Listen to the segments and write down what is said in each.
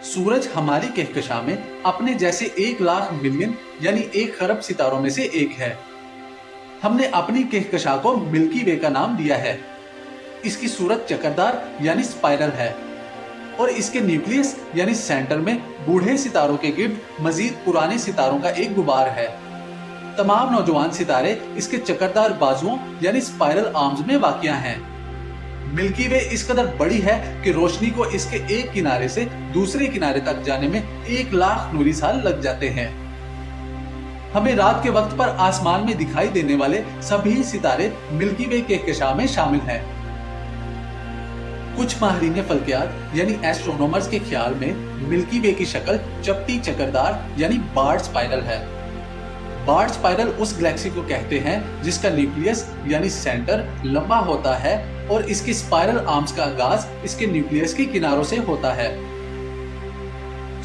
सूरज हमारी कहकशां में अपने जैसे 1 लाख मिलियन यानी 1 खरब सितारों में से एक है। हमने अपनी कहकशां को मिल्की वे का नाम दिया है। इसकी सूरत चक्करदार यानी स्पाइरल है और इसके न्यूक्लियस यानी सेंटर में बूढ़े सितारों के गिर्द मजीद पुराने सितारों का एक गुबार है। तमाम नौजवान सितारे इसके चक्करदार बाजुओं यानी स्पाइरल आर्म्स में वाक़िया हैं। मिल्की वे इस कदर बड़ी है कि रोशनी को इसके एक किनारे से दूसरे किनारे तक जाने में 1 लाख नूरी साल लग जाते हैं। हमें रात के वक्त पर आसमान में दिखाई देने वाले सभी सितारे मिल्की वे कहकशां में शामिल हैं। कुछ माहिरीन फल्कियात यानी एस्ट्रोनॉमर्स के ख्याल में मिल्की वे की शक्ल चपटी चक्करदार यानी बार्ड स्पाइरल है। बार्ड स्पाइरल उस गैलेक्सी को कहते हैं जिसका न्यूक्लियस यानी सेंटर लंबा होता है और इसकी स्पाइरल आर्म्स का आगाज इसके न्यूक्लियस के किनारों से होता है।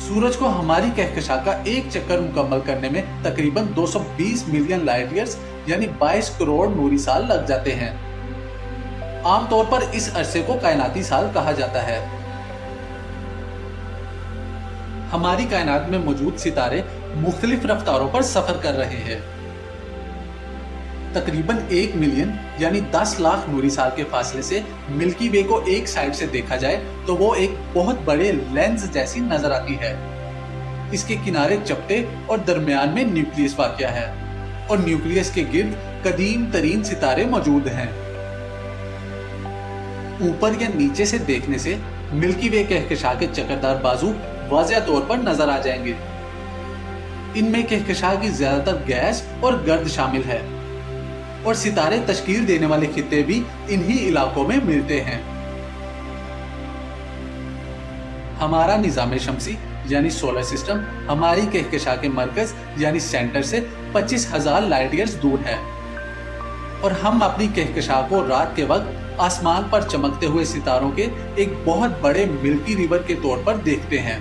सूरज को हमारी कहकशां का एक चक्कर मुकम्मल करने में तकरीबन 220 मिलियन लाइट ईयर्स यानी 22 करोड़ नूरी साल लग जाते हैं। आमतौर पर इस अरसे को कायनाती साल कहा जाता है। हमारी कायनात में मौजूद सितारे मुख्तलिफ रफ्तारों पर सफर कर रहे हैं। तकरीबन 1 मिलियन यानी 10 लाख नूरी साल के फासले से मिल्की वे को एक साइड से देखा जाए तो वो एक बहुत बड़े लेंस जैसी नजर आती है। इसके किनारे चपटे और दरमियान में न्यूक्लियस वाक़या है और न्यूक्लियस के गिर्द कदीम तरीन सितारे मौजूद हैं। ऊपर या नीचे से देखने से मिल्की वे कहकशां के चक्करदार बाजू वाज़िह तौर पर नजर आ जाएंगे। इनमें कहकशां की ज्यादातर गैस और गर्द शामिल है और सितारे तश्कील देने वाले खित्ते भी इन्हीं इलाकों में मिलते हैं। हमारा निजाम शमसी यानी सोलर सिस्टम हमारी कहकशां के मरकज यानी सेंटर से 25,000 लाइट ईयर्स दूर है और हम अपनी कहकशां को रात के वक्त आसमान पर चमकते हुए सितारों के एक बहुत बड़े मिल्की रिवर के तौर पर देखते हैं।